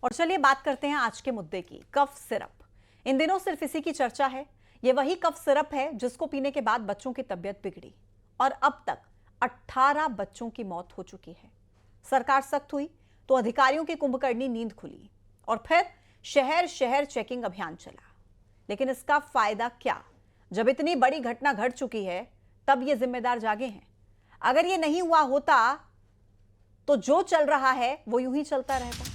और चलिए बात करते हैं आज के मुद्दे की, कफ सिरप। इन दिनों सिर्फ इसी की चर्चा है। ये वही कफ सिरप है जिसको पीने के बाद बच्चों की तबीयत बिगड़ी और अब तक 18 बच्चों की मौत हो चुकी है। सरकार सख्त हुई तो अधिकारियों की कुंभकर्णी नींद खुली और फिर शहर शहर चेकिंग अभियान चला। लेकिन इसका फायदा क्या, जब इतनी बड़ी घटना घट चुकी है तब ये जिम्मेदार जागे हैं। अगर ये नहीं हुआ होता तो जो चल रहा है वो यूं ही चलता रहता।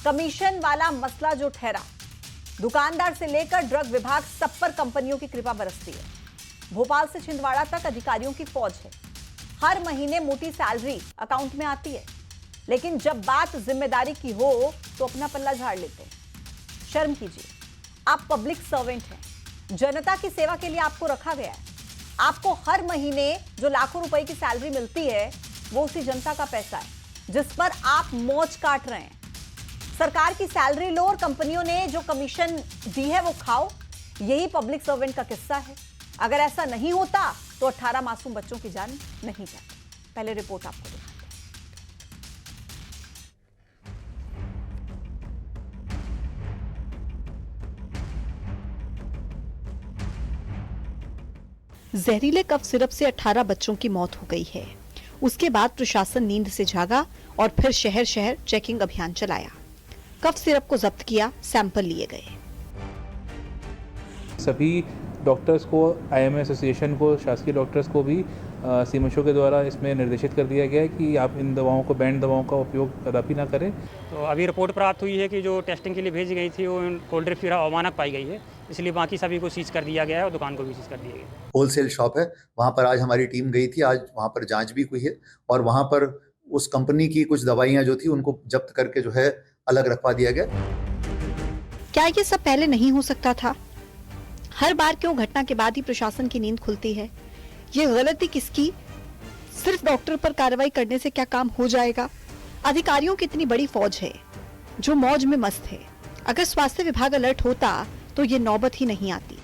कमीशन वाला मसला जो ठहरा, दुकानदार से लेकर ड्रग विभाग सब पर कंपनियों की कृपा बरसती है। भोपाल से छिंदवाड़ा तक अधिकारियों की फौज है। हर महीने मोटी सैलरी अकाउंट में आती है, लेकिन जब बात जिम्मेदारी की हो तो अपना पल्ला झाड़ लेते हैं। शर्म कीजिए, आप पब्लिक सर्वेंट हैं, जनता की सेवा के लिए आपको रखा गया है। आपको हर महीने जो लाखों रुपए की सैलरी मिलती है वो उसी जनता का पैसा है जिस पर आप मौज काट रहे हैं। सरकार की सैलरी लो और कंपनियों ने जो कमीशन दी है वो खाओ, यही पब्लिक सर्वेंट का किस्सा है। अगर ऐसा नहीं होता तो 18 मासूम बच्चों की जान नहीं जाती। पहले रिपोर्ट आपको दिखाते हैं। जहरीले कफ सिरप से 18 बच्चों की मौत हो गई है। उसके बाद प्रशासन नींद से जागा और फिर शहर शहर चेकिंग अभियान चलाया। कफ सिरप को जब्त किया, सैंपल लिए गए। सभी डॉक्टर्स को, आईएमए एसोसिएशन को, शासकीय डॉक्टर्स को भी सीएमएचओ के द्वारा इसमें निर्देशित कर दिया गया है कि आप इन दवाओं को, बैंड दवाओं का उपयोग कदापि ना करें। तो अभी रिपोर्ट प्राप्त हुई है कि जो टेस्टिंग के लिए भेजी गई थी वो कोल्ड ड्रिंक अवमानक पाई गई है, इसलिए बाकी सभी को सीज कर दिया गया है और दुकान को भी सीज कर दिया गया है। होलसेल शॉप है, वहाँ पर आज हमारी टीम गई थी। आज वहाँ पर जांच भी हुई है और वहाँ पर उस कंपनी की कुछ दवाइयाँ जो थी उनको जब्त करके जो है अलग रखवा दिया गया। क्या ये सब पहले नहीं हो सकता था? हर बार क्यों घटना के बाद ही प्रशासन की नींद खुलती है? ये गलती किसकी? सिर्फ डॉक्टर पर कार्रवाई करने से क्या काम हो जाएगा? अधिकारियों की इतनी बड़ी फौज है जो मौज में मस्त है। अगर स्वास्थ्य विभाग अलर्ट होता तो ये नौबत ही नहीं आती।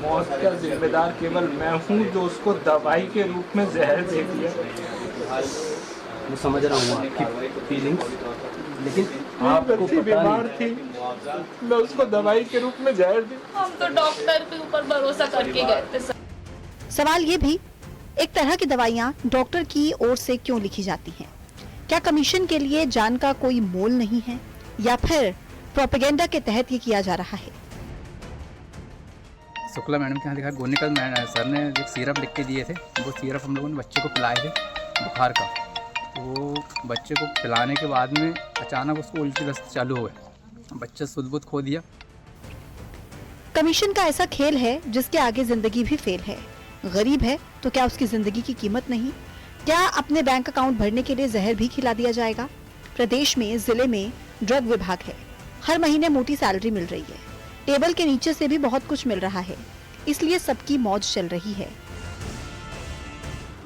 मौत का जिम्मेदार केवल मैं हूँ जो उसको दवाई के रूप में जहर दे दिया। मैं समझ रहा हूँ आपकी फीलिंग्स, लेकिन आप बच्ची बीमार थी, मैं उसको दवाई के रूप में जहर दी। हम तो डॉक्टर के ऊपर भरोसा करके गए थे सर। सवाल ये भी, एक तरह की दवाइयाँ डॉक्टर की ओर से क्यों लिखी जाती हैं? क्या कमीशन के लिए जान का कोई मोल नहीं है या फिर प्रोपेगेंडा के तहत ये किया जा रहा है? शुक्ला मैडम के यहाँ देखा, गोनिका सर ने एक सिरप लिख के दिए थे। वो सिरप हम लोगों ने बच्चे को पिलाए थे बुखार का। तो बच्चे को पिलाने के बाद में अचानक उसको उल्टी दस्त चालू हो गए, बच्चा सुध-बुध खो दिया। कमीशन का ऐसा खेल है जिसके आगे जिंदगी भी फेल है। गरीब है तो क्या उसकी जिंदगी की कीमत नहीं? क्या अपने बैंक अकाउंट भरने के लिए जहर भी खिला दिया जाएगा? प्रदेश में जिले में ड्रग विभाग है, हर महीने मोटी सैलरी मिल रही है, टेबल के नीचे से भी बहुत कुछ मिल रहा है, इसलिए सबकी मौज चल रही है।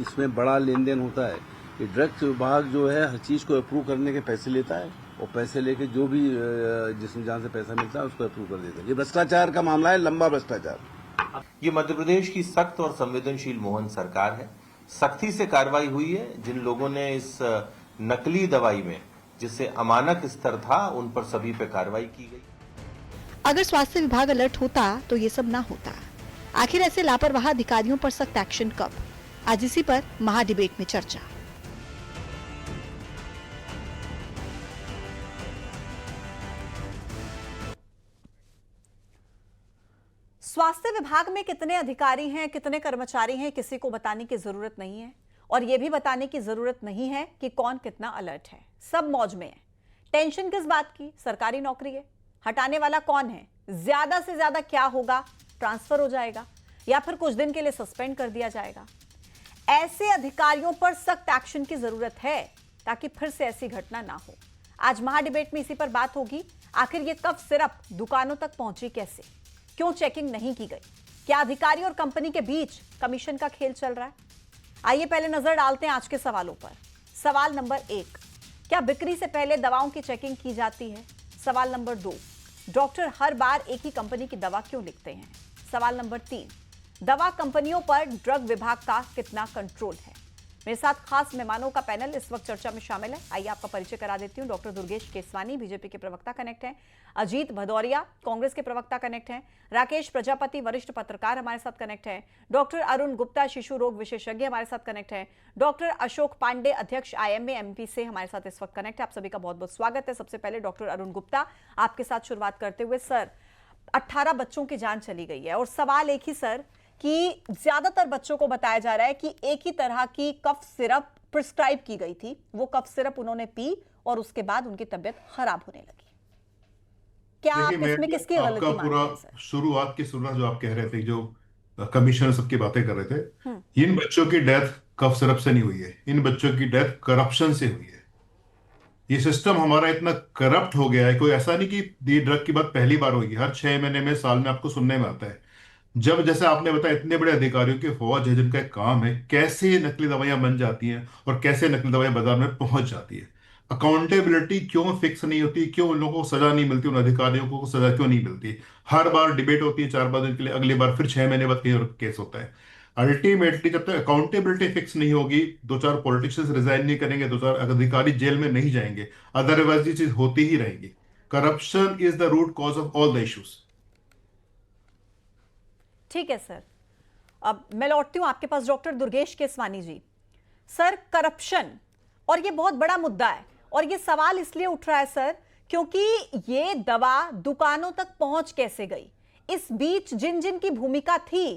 इसमें बड़ा लेन देन होता है कि ड्रग्स विभाग जो है हर चीज को अप्रूव करने के पैसे लेता है और पैसे लेके जो भी जिसमें जहाँ से पैसा मिलता है उसको अप्रूव कर देता है। ये भ्रष्टाचार का मामला है, लंबा भ्रष्टाचार। ये मध्य प्रदेश की सख्त और संवेदनशील मोहन सरकार है। सख्ती से कार्रवाई हुई है। जिन लोगों ने इस नकली दवाई में जिससे अमानक स्तर था उन पर सभी पे कार्रवाई की गई। अगर स्वास्थ्य विभाग अलर्ट होता तो ये सब ना होता। आखिर ऐसे लापरवाह अधिकारियों पर सख्त एक्शन कब? आज इसी पर महाडिबेट में चर्चा। स्वास्थ्य विभाग में कितने अधिकारी हैं, कितने कर्मचारी हैं, किसी को बताने की जरूरत नहीं है और यह भी बताने की जरूरत नहीं है कि कौन कितना अलर्ट है। सब मौज में है। टेंशन किस बात की? सरकारी नौकरी है, हटाने वाला कौन है? ज्यादा से ज्यादा क्या होगा? ट्रांसफर हो जाएगा या फिर कुछ दिन के लिए सस्पेंड कर दिया जाएगा। ऐसे अधिकारियों पर सख्त एक्शन की जरूरत है ताकि फिर से ऐसी घटना ना हो। आज महाडिबेट में इसी पर बात होगी। आखिर ये कफ सिरप दुकानों तक पहुंची कैसे? क्यों चेकिंग नहीं की गई? क्या अधिकारी और कंपनी के बीच कमीशन का खेल चल रहा है? आइए पहले नजर डालते हैं आज के सवालों पर। सवाल नंबर 1, क्या बिक्री से पहले दवाओं की चेकिंग की जाती है? सवाल नंबर 2, डॉक्टर हर बार एक ही कंपनी की दवा क्यों लिखते हैं? सवाल नंबर 3, दवा कंपनियों पर ड्रग विभाग का कितना कंट्रोल है? मेरे साथ खास मेहमानों का पैनल इस वक्त चर्चा में शामिल है। आइए आपका परिचय करा देती हूं। डॉक्टर दुर्गेश केसवानी बीजेपी के प्रवक्ता कनेक्ट हैं, अजीत भदौरिया कांग्रेस के प्रवक्ता कनेक्ट हैं, राकेश प्रजापति वरिष्ठ पत्रकार हमारे साथ कनेक्ट हैं, डॉक्टर अरुण गुप्ता शिशु रोग विशेषज्ञ हमारे साथ कनेक्ट हैं, डॉक्टर अशोक पांडे अध्यक्ष IMA MP से हमारे साथ इस वक्त कनेक्ट है। आप सभी का बहुत बहुत स्वागत है। सबसे पहले डॉक्टर अरुण गुप्ता, आपके साथ शुरुआत करते हुए सर, 18 बच्चों की जान चली गई है और सवाल एक ही सर कि ज्यादातर बच्चों को बताया जा रहा है कि एक ही तरह की कफ सिरप प्रिस्क्राइब की गई थी, वो कफ सिरप उन्होंने पी और उसके बाद उनकी तबियत खराब होने लगी। क्या आप इसमें किसकी गलती मानते हैं सर? शुरुआत जो आप कह रहे थे, जो कमिश्नर सबकी बातें कर रहे थे, इन बच्चों की डेथ कफ सिरप से नहीं हुई है, इन बच्चों की डेथ करप्शन से हुई है। ये सिस्टम हमारा इतना करप्ट हो गया है, कोई ऐसा नहीं कि ये ड्रग की बात पहली बार होगी, हर 6 महीने में, साल में आपको सुनने में आता है। जब जैसे आपने बताया, इतने बड़े अधिकारियों की फौज है जिनका एक काम है कैसे नकली दवाइयां बन जाती हैं और कैसे नकली दवाइयां बाजार में पहुंच जाती है। अकाउंटेबिलिटी क्यों फिक्स नहीं होती, क्यों उन लोगों को सजा नहीं मिलती, उन अधिकारियों को सजा क्यों नहीं मिलती? हर बार डिबेट होती है 4-5 दिन के लिए, अगली बार फिर 6 महीने बाद कहीं और केस होता है। अल्टीमेटली जब तक अकाउंटेबिलिटी फिक्स नहीं होगी, 2-4 पॉलिटिशियंस रिजाइन नहीं करेंगे, 2-4 अधिकारी जेल में नहीं जाएंगे, अदरवाइज ये चीज होती ही रहेगी। Corruption is the root cause of all the issues. ठीक है सर, अब मैं लौटती हूं आपके पास डॉक्टर दुर्गेश केसवानी जी। सर, करप्शन और ये बहुत बड़ा मुद्दा है और ये सवाल इसलिए उठ रहा है सर क्योंकि ये दवा दुकानों तक पहुंच कैसे गई? इस बीच जिन जिन की भूमिका थी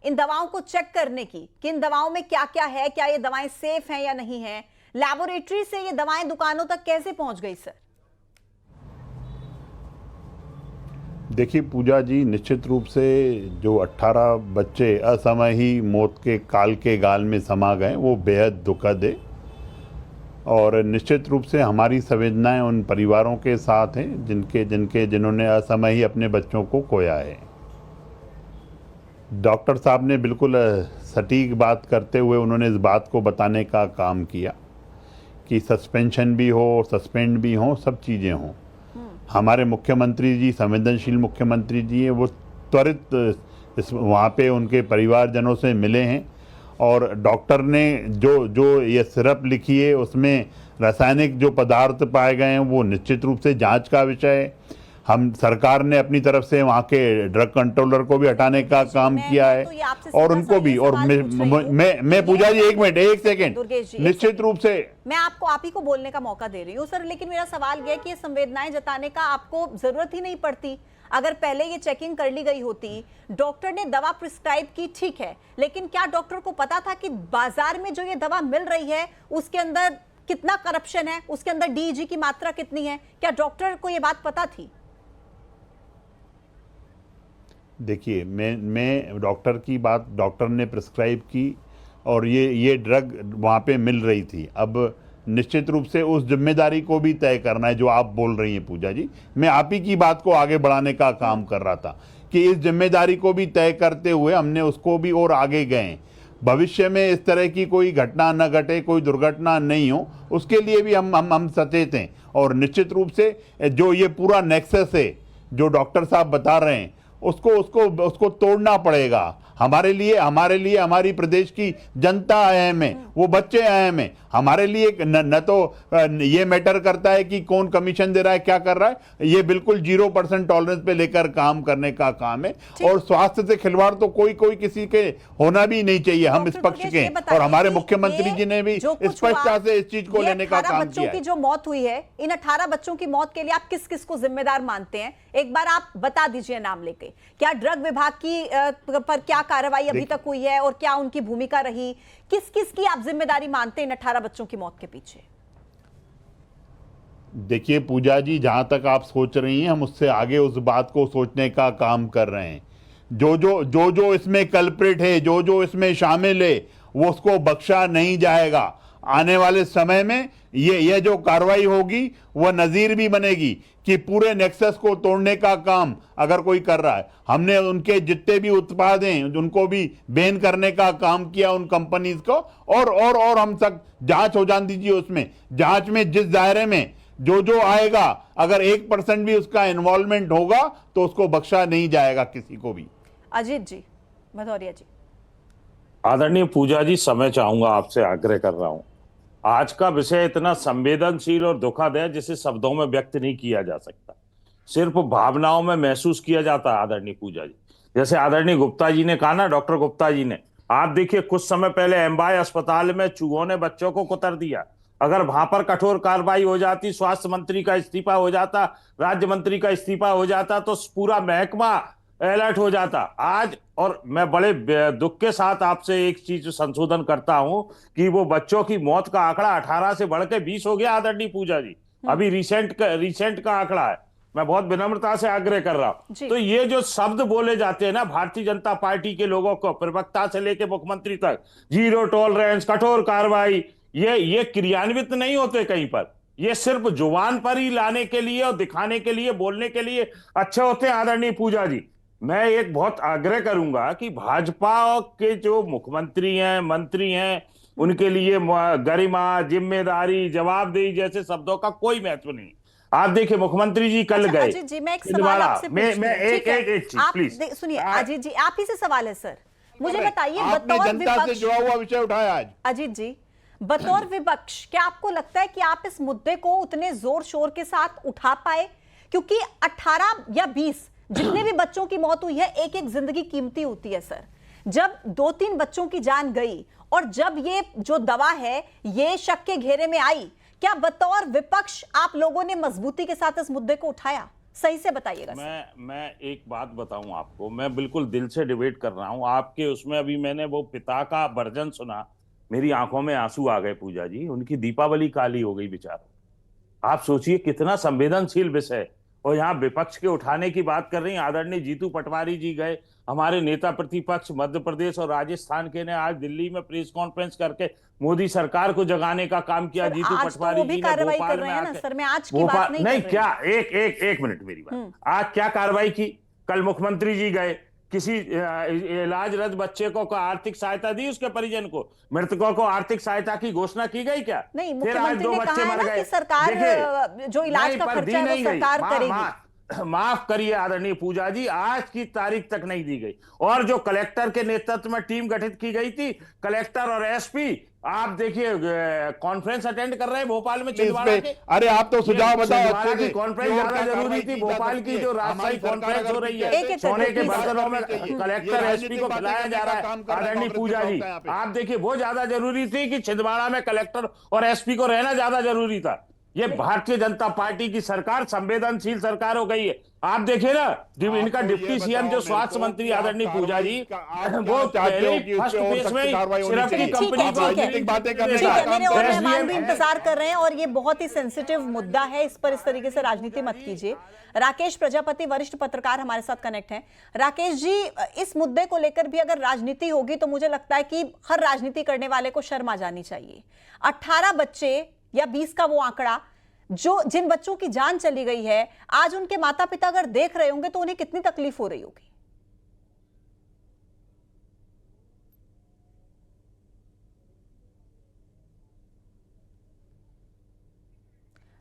इन दवाओं को चेक करने की कि इन दवाओं में क्या क्या है, क्या ये दवाएं सेफ हैं या नहीं है, लैबोरेटरी से ये दवाएं दुकानों तक कैसे पहुंच गई सर? देखिए पूजा जी, निश्चित रूप से जो 18 बच्चे असमय ही मौत के काल के गाल में समा गए, वो बेहद दुखद है और निश्चित रूप से हमारी संवेदनाएं उन परिवारों के साथ हैं जिन्होंने असमय ही अपने बच्चों को खोया है। डॉक्टर साहब ने बिल्कुल सटीक बात करते हुए उन्होंने इस बात को बताने का काम किया कि सस्पेंशन भी हो, सस्पेंड भी हो, सब चीज़ें हों। हमारे मुख्यमंत्री जी, संवेदनशील मुख्यमंत्री जी हैं, वो त्वरित वहाँ पे उनके परिवारजनों से मिले हैं और डॉक्टर ने जो ये सिरप लिखी है उसमें रासायनिक जो पदार्थ पाए गए हैं वो निश्चित रूप से जांच का विषय है। हम सरकार ने अपनी तरफ से वहाँ के ड्रग कंट्रोलर को भी हटाने का काम किया है और उनको भी, और मैं पूजा जी एक सेकेंड निश्चित रूप से मैं आप ही को बोलने का मौका दे रही हूँ सर, लेकिन मेरा सवाल यह है कि ये संवेदनाएं जताने का आपको जरूरत ही नहीं पड़ती। अगर पहले ये चेकिंग कर ली गई होती, डॉक्टर ने दवा प्रिस्क्राइब की, ठीक है, लेकिन क्या डॉक्टर को पता था कि बाजार में जो ये दवा मिल रही है उसके अंदर कितना करप्शन है, उसके अंदर DEG की मात्रा कितनी है? क्या डॉक्टर को ये बात पता थी? देखिए, मैं डॉक्टर की बात, डॉक्टर ने प्रिस्क्राइब की और ये ड्रग वहाँ पे मिल रही थी। अब निश्चित रूप से उस जिम्मेदारी को भी तय करना है जो आप बोल रही हैं पूजा जी। मैं आप ही की बात को आगे बढ़ाने का काम कर रहा था कि इस जिम्मेदारी को भी तय करते हुए हमने उसको भी और आगे गए। भविष्य में इस तरह की कोई घटना न घटे, कोई दुर्घटना नहीं हो, उसके लिए भी हम सचेत हैं। और निश्चित रूप से जो ये पूरा नेक्सस है जो डॉक्टर साहब बता रहे हैं उसको तोड़ना पड़ेगा। हमारे लिए हमारी प्रदेश की जनता अहम है, वो बच्चे अहम है। हमारे लिए न तो ये मैटर करता है कि कौन कमीशन दे रहा है, क्या कर रहा है, ये बिल्कुल 0% टॉलरेंस पे लेकर काम करने का काम है। और स्वास्थ्य से खिलवाड़ तो कोई किसी के होना भी नहीं चाहिए, हम इस पक्ष के हैं। और हमारे मुख्यमंत्री जी ने भी स्पष्टता से इस चीज को लेने का काम किया है। की जो मौत हुई है, इन 18 बच्चों की मौत के लिए आप किस किस को जिम्मेदार मानते हैं? एक बार आप बता दीजिए नाम लेके। क्या ड्रग विभाग की पर क्या कार्रवाई अभी तक हुई है और क्या उनकी भूमिका रही? किस किस की आप जिम्मेदारी मानते हैं इन 18 बच्चों की मौत के पीछे? देखिए पूजा जी, जहां तक आप सोच रही हैं हम उससे आगे उस बात को सोचने का काम कर रहे हैं। जो इसमें कल्प्रिट है, जो इसमें शामिल है, वो उसको बख्शा नहीं जाएगा। आने वाले समय में ये जो कार्रवाई होगी वह नजीर भी बनेगी कि पूरे नेक्सस को तोड़ने का काम अगर कोई कर रहा है। हमने उनके जितने भी उत्पाद हैं उनको भी बैन करने का काम किया, उन कंपनीज को। और हम सब जांच हो जान दीजिए, उसमें जांच में जिस दायरे में जो आएगा, अगर 1% भी उसका इन्वॉल्वमेंट होगा तो उसको बख्शा नहीं जाएगा किसी को भी। अजीत जी, भदौरिया जी। आदरणीय पूजा जी, समय चाहूंगा आपसे, आग्रह कर रहा हूं। आज का विषय इतना संवेदनशील और दुखद है जिसे शब्दों में व्यक्त नहीं किया जा सकता, सिर्फ भावनाओं में महसूस किया जाता है। आदरणीय पूजा जी, जैसे आदरणीय गुप्ता जी ने कहा ना, डॉक्टर गुप्ता जी ने, आप देखिए कुछ समय पहले एमवाय अस्पताल में चूहों ने बच्चों को कुतर दिया। अगर वहां पर कठोर कार्रवाई हो जाती, स्वास्थ्य मंत्री का इस्तीफा हो जाता, राज्य मंत्री का इस्तीफा हो जाता, तो पूरा महकमा अलर्ट हो जाता आज। और मैं बड़े दुख के साथ आपसे एक चीज संशोधन करता हूं कि वो बच्चों की मौत का आंकड़ा 18 से बढ़ के 20 हो गया। आदरणीय पूजा जी, अभी रिसेंट का आंकड़ा है। मैं बहुत विनम्रता से आग्रह कर रहा हूं। तो ये जो शब्द बोले जाते हैं ना भारतीय जनता पार्टी के लोगों को, प्रवक्ता से लेकर मुख्यमंत्री तक, जीरो टॉलरेंस, कठोर कार्रवाई, ये क्रियान्वित नहीं होते कहीं पर। ये सिर्फ जुबान पर ही लाने के लिए और दिखाने के लिए, बोलने के लिए अच्छे होते हैं। आदरणीय पूजा जी, मैं एक बहुत आग्रह करूंगा कि भाजपा के जो मुख्यमंत्री हैं, मंत्री हैं, उनके लिए गरिमा, जिम्मेदारी, जवाबदेही जैसे शब्दों का कोई महत्व नहीं। आप देखिए मुख्यमंत्री जी कल गए। अजीत जी, मैं एक सवाल आपसे मैं एक चीज प्लीज सुनिए। अजीत जी, आप ही से सवाल है सर, मुझे बताइए, आपने बतौर जनता से जुड़ा हुआ विषय उठाया आज। अजीत जी, बतौर विपक्ष, क्या आपको लगता है कि आप इस मुद्दे को उतने जोर शोर के साथ उठा पाए? क्योंकि 18 या 20 जितने भी बच्चों की मौत हुई है, एक एक जिंदगी कीमती होती है सर। जब 2-3 बच्चों की जान गई और जब ये जो दवा है ये शक के घेरे में आई, क्या बतौर विपक्ष आप लोगों ने मजबूती के साथ इस मुद्दे को उठाया? सही से बताइएगा। मैं एक बात बताऊं आपको, मैं बिल्कुल दिल से डिबेट कर रहा हूं आपके उसमें। अभी मैंने वो पिता का वर्जन सुना, मेरी आंखों में आंसू आ गए पूजा जी। उनकी दीपावली काली हो गई बेचारा। आप सोचिए कितना संवेदनशील विषय, और यहाँ विपक्ष के उठाने की बात कर रही हैं। आदरणीय जीतू पटवारी जी गए, हमारे नेता प्रतिपक्ष मध्य प्रदेश और राजस्थान के ने आज दिल्ली में प्रेस कॉन्फ्रेंस करके मोदी सरकार को जगाने का काम किया। जीतू पटवारी जी ने भोपाल में आके नहीं क्या, एक मिनट मेरी बात, आज क्या कार्रवाई की? कल मुख्यमंत्री जी गए, किसी इलाजरत बच्चे को आर्थिक सहायता दी, उसके परिजन को, मृतकों को आर्थिक सहायता की घोषणा की गई क्या? नहीं, मुख्यमंत्री ने कहा है ना कि सरकार जो इलाज का खर्चा है वो सरकार करेगी। माफ करिए आदरणीय पूजा जी, आज की तारीख तक नहीं दी गई। और जो कलेक्टर के नेतृत्व में टीम गठित की गई थी, कलेक्टर और एसपी, आप देखिए कॉन्फ्रेंस अटेंड कर रहे हैं भोपाल में छिंदवाड़ा के। अरे आप तो सुझाव बताओ। कॉन्फ्रेंस ज्यादा जरूरी थी। भोपाल की जो राजशाही कॉन्फ्रेंस हो रही है, सोने के बर्तनों में कलेक्टर एसपी को खिलाया जा रहा है। आदरणीय पूजा जी, आप देखिए वो ज्यादा जरूरी थी कि छिंदवाड़ा में कलेक्टर और एसपी को रहना ज्यादा जरूरी था। ये भारतीय जनता पार्टी की सरकार संवेदनशील सरकार हो गई है। आप देखिए ना, इनका डिप्टी सीएम जो स्वास्थ्य मंत्री आदरणीय पूजा जी, वो फर्स्ट फेज में सिर्फ की कंपनी को मेहमान भी इंतजार कर रहे हैं और ये बहुत ही सेंसिटिव मुद्दा है, इस पर इस तरीके से राजनीति मत कीजिए। राकेश प्रजापति वरिष्ठ पत्रकार हमारे साथ कनेक्ट हैं। राकेश जी, इस मुद्दे को लेकर भी अगर राजनीति होगी तो मुझे लगता है कि हर राजनीति करने वाले को शर्म आ जानी चाहिए। 18 बच्चे या 20 का वो आंकड़ा, जिन बच्चों की जान चली गई है, आज उनके माता पिता अगर देख रहे होंगे तो उन्हें कितनी तकलीफ हो रही होगी।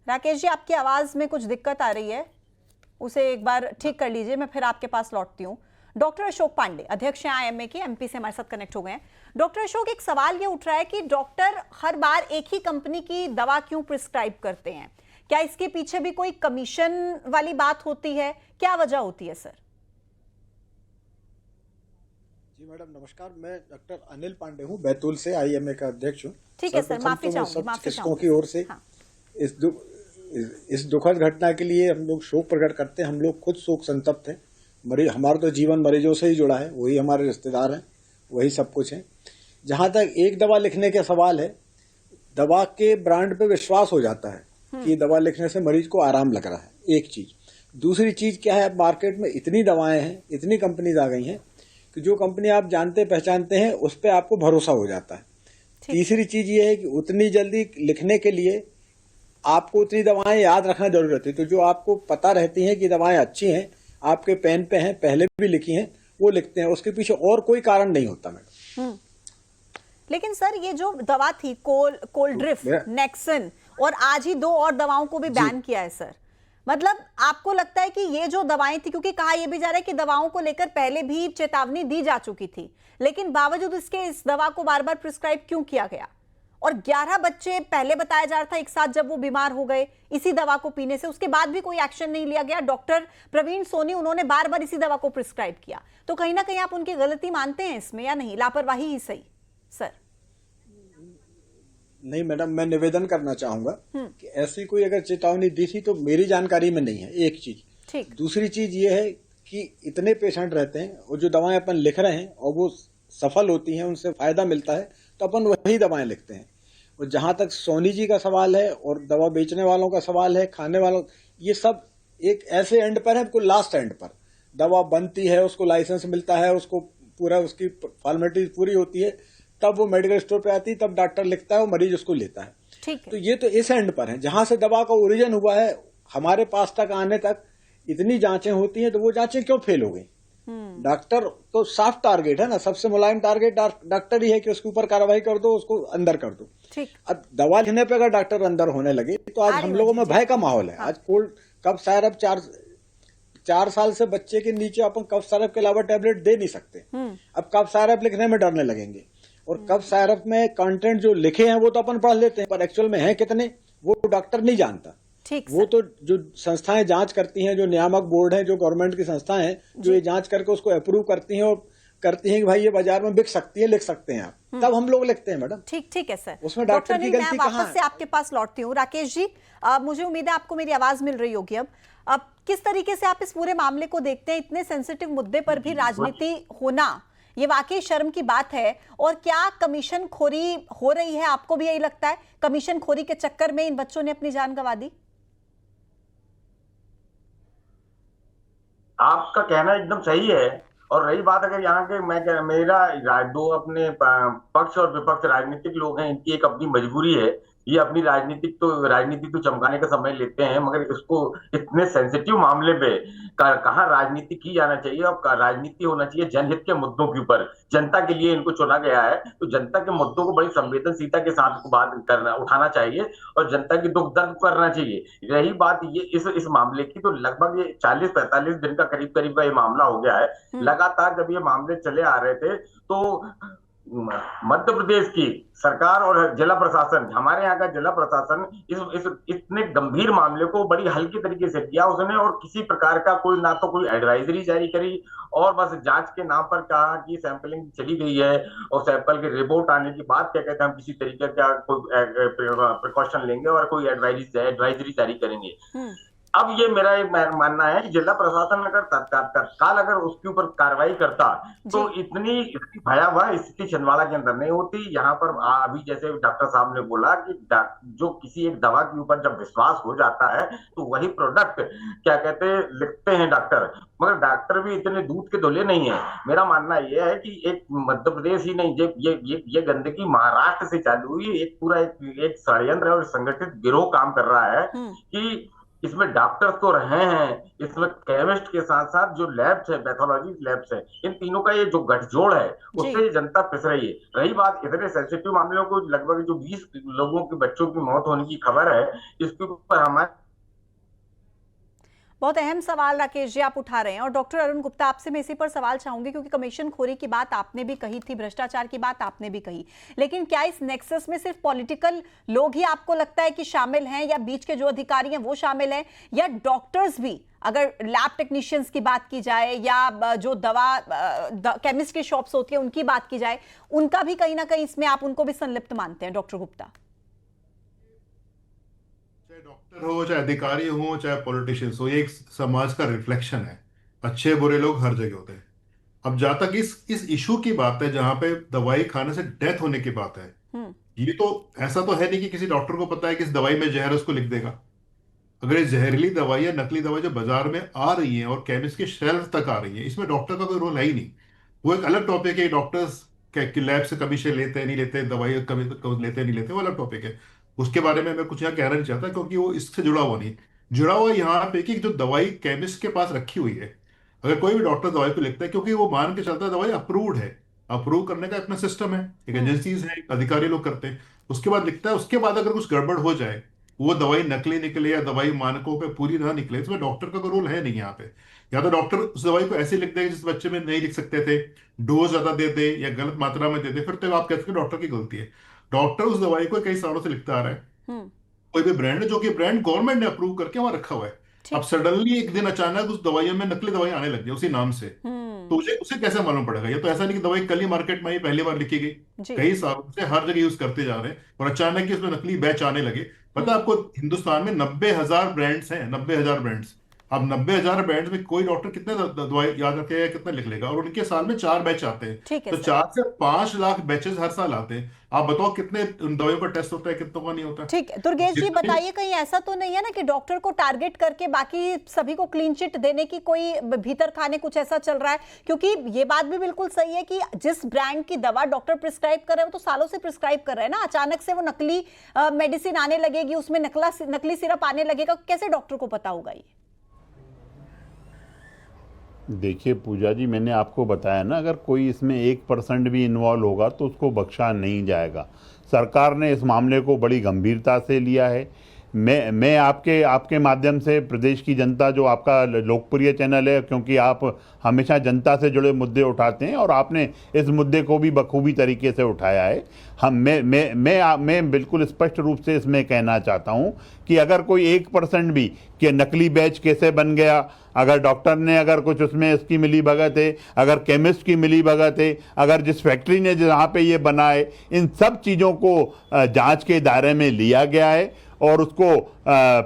राकेश जी, आपकी आवाज में कुछ दिक्कत आ रही है, उसे एक बार ठीक कर लीजिए, मैं फिर आपके पास लौटती हूं। डॉक्टर अशोक पांडे, अध्यक्ष हैं आईएमए के, एमपी से हमारे साथ कनेक्ट हो गए हैं। डॉक्टर अशोक, एक सवाल ये उठ रहा है कि डॉक्टर हर बार एक ही कंपनी की दवा क्यों प्रिस्क्राइब करते हैं? क्या इसके पीछे भी कोई कमीशन वाली बात होती है? क्या वजह होती है सर? जी मैडम नमस्कार, मैं डॉक्टर अनिल पांडे हूँ, बैतूल से आईएमए का अध्यक्ष हूँ। ठीक है सर, माफी चाहूंगी चिकित्सकों की ओर से इस दुखद घटना के लिए हम लोग शोक प्रकट करते हैं। हम लोग खुद शोक संतप्त हैं। हमारा तो जीवन मरीजों से ही जुड़ा है, वही हमारे रिश्तेदार हैं, वही सब कुछ है। जहाँ तक एक दवा लिखने के सवाल है, दवा के ब्रांड पे विश्वास हो जाता है कि दवा लिखने से मरीज को आराम लग रहा है, एक चीज। दूसरी चीज क्या है, मार्केट में इतनी दवाएं हैं, इतनी कंपनीज आ गई हैं कि जो कंपनी आप जानते पहचानते हैं उस पर आपको भरोसा हो जाता है। तीसरी चीज ये है कि उतनी जल्दी लिखने के लिए आपको उतनी दवाएं याद रखना जरूरी रहती है। तो जो आपको पता रहती है कि दवाएं अच्छी हैं, आपके पेन पे हैं, पहले भी लिखी हैं, वो लिखते हैं। उसके पीछे और कोई कारण नहीं होता मैडम। लेकिन सर, ये जो दवा थी कोल्ड्रिफ, नेक्सन, और आज ही 2 और दवाओं को भी बैन किया है सर। मतलब आपको लगता है कि ये जो दवाएं थी, क्योंकि कहा यह भी जा रहा है कि दवाओं को लेकर पहले भी चेतावनी दी जा चुकी थी, लेकिन बावजूद इसके इस दवा को बार बार प्रिस्क्राइब क्यों किया गया? और 11 बच्चे पहले बताया जा रहा था एक साथ जब वो बीमार हो गए इसी दवा को पीने से, उसके बाद भी कोई एक्शन नहीं लिया गया। डॉक्टर प्रवीण सोनी उन्होंने बार बार इसी दवा को प्रिस्क्राइब किया, तो कहीं ना कहीं आप उनकी गलती मानते हैं इसमें या नहीं, लापरवाही ही सही? सर नहीं मैडम, मैं निवेदन करना चाहूंगा कि ऐसी कोई अगर चेतावनी दी थी तो मेरी जानकारी में नहीं है, एक चीज। ठीक। दूसरी चीज ये है कि इतने पेशेंट रहते हैं और जो दवाएं अपन लिख रहे हैं और वो सफल होती हैं, उनसे फायदा मिलता है, तो अपन वही दवाएं लिखते हैं। और जहां तक सोनी जी का सवाल है और दवा बेचने वालों का सवाल है, खाने वालों, ये सब एक ऐसे एंड पर है, बिल्कुल लास्ट एंड पर दवा बनती है, उसको लाइसेंस मिलता है, उसको पूरा उसकी फॉर्मेलिटी पूरी होती है, तब वो मेडिकल स्टोर पे आती है, तब डॉक्टर लिखता है और मरीज उसको लेता है। ठीक है। तो ये तो इस एंड पर है जहां से दवा का ओरिजिन हुआ है, हमारे पास तक आने तक इतनी जांचें होती हैं, तो वो जांचें क्यों फेल हो गई? डॉक्टर तो साफ टारगेट है ना, सबसे मुलायम टारगेट डॉक्टर ही है कि उसके ऊपर कार्रवाई कर दो, उसको अंदर कर दो। ठीक। अब दवा लेने पे अगर डॉक्टर अंदर होने लगे तो आज हम लोगों में भय का माहौल है। आज कोल्ड कफ सायरप 4 साल से बच्चे के नीचे अपन कफ सायरप के अलावा टेबलेट दे नहीं सकते। अब कफ सायरप लिखने में डरने लगेंगे, और कफ सायरप में कंटेंट जो लिखे हैं वो तो अपन पढ़ लेते हैं, पर एक्चुअल में है कितने वो डॉक्टर नहीं जानता। ठीक। वो तो जो संस्थाएं जांच करती हैं, जो नियामक बोर्ड है, जो गवर्नमेंट की संस्थाएं हैं, जो ये जांच करके उसको अप्रूव करती हैं और करती हैं कि भाई ये बाजार में बिक सकती है, लिख सकते हैं आप, तब हम लोग लिखते हैं मैडम। ठीक, ठीक है सर। उसमें डॉक्टर की गलती कहाँ है? वापस से आपके पास लौटती हूँ राकेश जी, मुझे उम्मीद है आपको मेरी आवाज मिल रही होगी। अब किस तरीके से आप इस पूरे मामले को देखते हैं? इतने सेंसिटिव मुद्दे पर भी राजनीति होना ये वाकई शर्म की बात है। और क्या कमीशन खोरी हो रही है? आपको भी यही लगता है कमीशन खोरी के चक्कर में इन बच्चों ने अपनी जान गंवा दी? आपका कहना एकदम सही है। और रही बात अगर यहाँ के मेरा दो अपने पक्ष और विपक्ष राजनीतिक लोग हैं, इनकी एक अपनी मजबूरी है, ये अपनी राजनीति तो चमकाने का समय लेते हैं, मगर इसको इतने सेंसिटिव मामले पे कहाँ राजनीति की जाना चाहिए। और राजनीति होना चाहिए जनहित के मुद्दों के ऊपर। जनता के लिए इनको चुना गया है, तो जनता के मुद्दों को बड़ी संवेदनशीलता के साथ बात करना उठाना चाहिए और जनता की दुख दर्द करना चाहिए। रही बात ये इस मामले की, तो लगभग ये 40-45 दिन का करीब का ये मामला हो गया है। लगातार जब ये मामले चले आ रहे थे तो मध्य प्रदेश की सरकार और जिला प्रशासन, हमारे यहाँ का जिला प्रशासन इस इतने गंभीर मामले को बड़ी हल्की तरीके से किया उसने, और किसी प्रकार का ना तो कोई एडवाइजरी जारी करी, और बस जांच के नाम पर कहा कि सैंपलिंग चली गई है और सैंपल की रिपोर्ट आने के बाद क्या कहते हैं हम किसी तरीके का कोई प्रिकॉशन लेंगे और कोई एडवाइजरी जारी करेंगे। अब ये मेरा एक मानना है कि जिला प्रशासन अगर तत्काल अगर उसके ऊपर कार्रवाई करता तो इतनी भयावह स्थिति छिंदवाड़ा के अंदर नहीं होती। यहाँ पर अभी जैसे डॉक्टर साहब ने बोला कि जो किसी एक दवा के ऊपर जब विश्वास हो जाता है तो वही प्रोडक्ट क्या कहते हैं लिखते हैं डॉक्टर, मगर डॉक्टर भी इतने दूध के धुले नहीं है। मेरा मानना यह है कि एक मध्य प्रदेश ही नहीं, ये गंदगी महाराष्ट्र से चालू हुई, एक पूरा एक षड्यंत्र और संगठित गिरोह काम कर रहा है कि इसमें डॉक्टर तो रहे हैं, इसमें केमिस्ट के साथ साथ जो लैब्स है, पैथोलॉजी लैब्स है, इन तीनों का ये जो गठजोड़ है उससे जनता पिस रही है। रही बात इतने सेंसिटिव मामलों को, लगभग जो 20 लोगों के बच्चों की मौत होने की खबर है, इसके ऊपर हमारे बहुत अहम सवाल राकेश जी आप उठा रहे हैं। और डॉक्टर अरुण गुप्ता आपसे मैं इसी पर सवाल चाहूंगी, क्योंकि कमीशन खोरी की बात आपने भी कही थी, भ्रष्टाचार की बात आपने भी कही, लेकिन क्या इस नेक्सस में सिर्फ पॉलिटिकल लोग ही आपको लगता है कि शामिल हैं, या बीच के जो अधिकारी हैं वो शामिल हैं, या डॉक्टर्स भी, अगर लैब टेक्नीशियंस की बात की जाए या जो दवा केमिस्ट की शॉप्स होती है उनकी बात की जाए, उनका भी कहीं ना कहीं इसमें आप उनको भी संलिप्त मानते हैं डॉक्टर गुप्ता? डॉक्टर हो, चाहे अधिकारी हो, चाहे पॉलिटिशियंस हो, ये एक समाज का रिफ्लेक्शन है। अच्छे बुरे लोग हर जगह होते हैं। अब जहां तक इस इशू की बात है, जहां पे दवाई खाने से डेथ होने की बात है, ये तो ऐसा तो है नहीं कि किसी डॉक्टर को पता है कि इस दवाई में जहर है, उसको लिख देगा। अगर ये जहरीली दवाई या नकली दवाई जो बाजार में आ रही है और केमिस्ट के शेल्फ तक आ रही है, इसमें डॉक्टर का कोई रोल है ही नहीं। वो एक अलग टॉपिक है, डॉक्टर्स लैब से कमीशन लेते हैं नहीं लेते, दवाई कभी लेते नहीं लेते, वो अलग टॉपिक है। उसके बारे में मैं कुछ यहाँ कहना नहीं चाहता, क्योंकि वो इससे जुड़ा हुआ नहीं। जुड़ा हुआ यहाँ पे कि जो दवाई केमिस्ट के पास रखी हुई है, अगर कोई भी डॉक्टर दवाई को लिखता है, क्योंकि वो मान के चलता है दवाई अप्रूव्ड है, अप्रूव करने का अपना सिस्टम है, एक एजेंसीज है, अधिकारी लोग करते हैं, उसके बाद लिखता है, उसके बाद अगर कुछ गड़बड़ हो जाए वो दवाई नकली निकले या दवाई मानकों पे पूरी तरह निकले, इसमें डॉक्टर का कोई रोल है नहीं यहाँ पे। या तो डॉक्टर उस दवाई को ऐसे लिख दे जिस बच्चे में नहीं लिख सकते थे, डोज ज्यादा दे दे या गलत मात्रा में दे दे, फिर तो आप कहते हैं डॉक्टर की गलती है। डॉक्टर उस दवाई को कई सालों से लिखता आ रहा है, कोई भी ब्रांड है जो कि ब्रांड गवर्नमेंट ने अप्रूव करके वहां रखा हुआ है। अब सडनली एक दिन अचानक उस दवाइयों में नकली दवाई आने लग गई उसी नाम से, तो उसे कैसे मालूम पड़ेगा? ये तो ऐसा नहीं कि दवाई कल ही मार्केट में आई, पहली बार लिखी गई, कई सालों से हर जगह यूज करते जा रहे हैं और अचानक ही उसमें नकली बैच आने लगे। पता है आपको हिंदुस्तान में 90,000 ब्रांड्स हैं, 90,000 ब्रांड्स। अब 90,000 ब्रांड्स में कोई डॉक्टर कितने दवाई याद रखेगा, कितना लिख लेगा? और उनके साल में 4 बैच आते हैं, तो 4 से 5 लाख बैचेस हर साल आते हैं। आप बताओ कितने उन दवाइयों का टेस्ट होता है, कितनों का नहीं होता? ठीक है दुर्गेश जी, बताइए कहीं ऐसा तो नहीं है ना कि डॉक्टर को टारगेट करके बाकी सभी को क्लीन चिट देने की कोई भीतर खाने कुछ ऐसा चल रहा है? क्योंकि ये बात भी बिल्कुल सही है कि जिस ब्रांड की दवा डॉक्टर प्रिस्क्राइब कर रहे हैं वो तो सालों से प्रिस्क्राइब कर रहे हैं ना, अचानक से वो नकली मेडिसिन आने लगेगी, उसमें नकली सिरप आने लगेगा, कैसे डॉक्टर को पता होगा? ये देखिए पूजा जी, मैंने आपको बताया ना, अगर कोई इसमें 1% भी इन्वॉल्व होगा तो उसको बख्शा नहीं जाएगा। सरकार ने इस मामले को बड़ी गंभीरता से लिया है। मैं आपके माध्यम से प्रदेश की जनता, जो आपका लोकप्रिय चैनल है, क्योंकि आप हमेशा जनता से जुड़े मुद्दे उठाते हैं और आपने इस मुद्दे को भी बखूबी तरीके से उठाया है। मैं बिल्कुल स्पष्ट रूप से इसमें कहना चाहता हूं कि अगर कोई 1% भी कि नकली बैच कैसे बन गया, अगर डॉक्टर ने अगर कुछ उसमें इसकी मिली भगत है, अगर केमिस्ट की मिली भगत है, अगर जिस फैक्ट्री ने जहाँ पे ये बना है, इन सब चीज़ों को जांच के दायरे में लिया गया है और उसको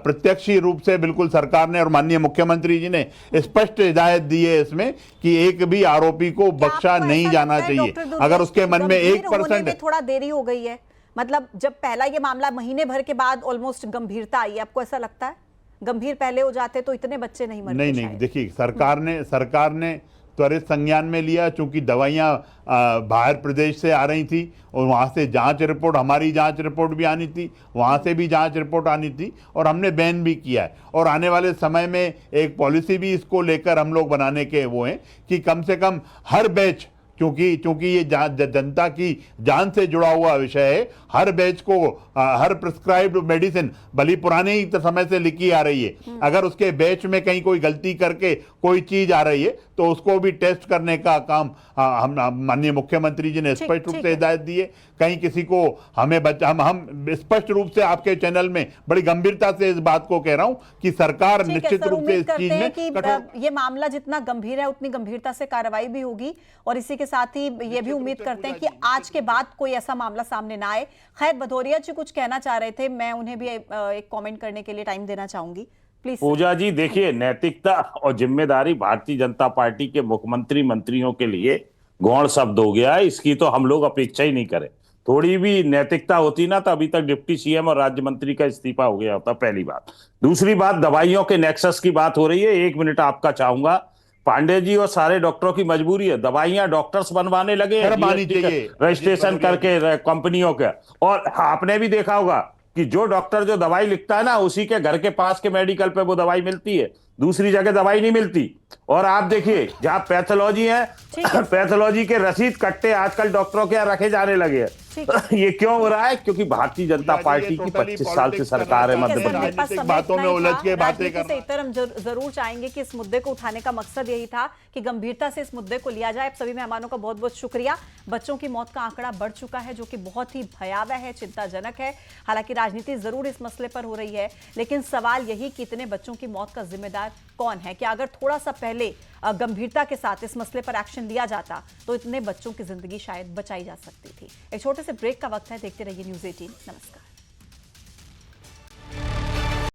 प्रत्यक्ष रूप से बिल्कुल सरकार ने और माननीय मुख्यमंत्री जी ने स्पष्ट हिदायत दी है इसमें कि एक भी आरोपी को बख्शा नहीं जाना चाहिए। अगर उसके मन में 1% थोड़ा देरी हो गई है, मतलब जब पहला ये मामला महीने भर के बाद ऑलमोस्ट गंभीरता आई है, आपको ऐसा लगता है गंभीर पहले हो जाते तो इतने बच्चे नहीं मरते? नहीं, देखिए सरकार ने त्वरित संज्ञान में लिया, चूंकि दवाइयाँ बाहर प्रदेश से आ रही थी और वहाँ से जांच रिपोर्ट, हमारी जांच रिपोर्ट भी आनी थी, वहाँ से भी जांच रिपोर्ट आनी थी और हमने बैन भी किया है। और आने वाले समय में एक पॉलिसी भी इसको लेकर हम लोग बनाने के वो हैं कि कम से कम हर बैच, क्योंकि ये जनता की जान से जुड़ा हुआ विषय है, हर बैच को हर प्रिस्क्राइब्ड मेडिसिन भली पुराने ही समय से लिखी आ रही है, अगर उसके बैच में कहीं कोई गलती करके कोई चीज आ रही है तो उसको भी टेस्ट करने का काम हम माननीय मुख्यमंत्री जी ने स्पष्ट रूप से हिदायत दी है। कहीं किसी को हम स्पष्ट रूप से आपके चैनल में बड़ी गंभीरता से इस बात को कह रहा हूं कि सरकार निश्चित रूप से इस चीज में कि ये मामला जितना गंभीर है उतनी गंभीरता से कार्रवाई भी होगी और इसी के साथ ही ये भी उम्मीद करते हैं कि आज के बाद कोई ऐसा मामला सामने ना आए। खैर भदौरिया जी कुछ कहना चाह रहे थे, मैं उन्हें भी एक कमेंट करने के लिए टाइम देना चाहूंगी, प्लीज। पूजा जी देखिए, नैतिकता और जिम्मेदारी भारतीय जनता पार्टी के मुख्यमंत्री मंत्रियों के लिए गौण शब्द हो गया है, इसकी तो हम लोग अपेक्षा ही नहीं करें। थोड़ी भी नैतिकता होती ना तो अभी तक डिप्टी सीएम और राज्य मंत्री का इस्तीफा हो गया होता, पहली बात। दूसरी बात, दवाइयों के नेक्सस की बात हो रही है, 1 मिनट आपका चाहूंगा। पांडे जी और सारे डॉक्टरों की मजबूरी है, दवाइयां डॉक्टर्स बनवाने लगे रजिस्ट्रेशन करके कंपनियों के, और आपने भी देखा होगा कि जो डॉक्टर जो दवाई लिखता है ना, उसी के घर के पास के मेडिकल पे वो दवाई मिलती है, दूसरी जगह दवाई नहीं मिलती। और आप देखिए जहां पैथोलॉजी है, पैथोलॉजी के रसीद कट्टे आजकल डॉक्टरों के यहाँ रखे जाने लगे हैं। ये क्यों हो रहा है? क्योंकि भारतीय जनता पार्टी की 25 साल से सरकार है मध्य प्रदेश। बातों में उलझ के बातें करना। इतर हम जरूर चाहेंगे कि इस मुद्दे को उठाने का मकसद यही था कि गंभीरता से इस मुद्दे को लिया जाए। सभी मेहमानों का बहुत बहुत शुक्रिया। बच्चों की मौत का आंकड़ा बढ़ चुका है जो कि बहुत ही भयावह है, चिंताजनक है। हालांकि राजनीति जरूर इस मसले पर हो रही है, लेकिन सवाल यही कि इतने बच्चों की मौत का जिम्मेदार कौन है? क्या अगर थोड़ा सा पहले गंभीरता के साथ इस मसले पर एक्शन लिया जाता तो इतने बच्चों की जिंदगी शायद बचाई जा सकती थी। एक छोटे से ब्रेक का वक्त है, देखते रहिए न्यूज़ 18। नमस्कार।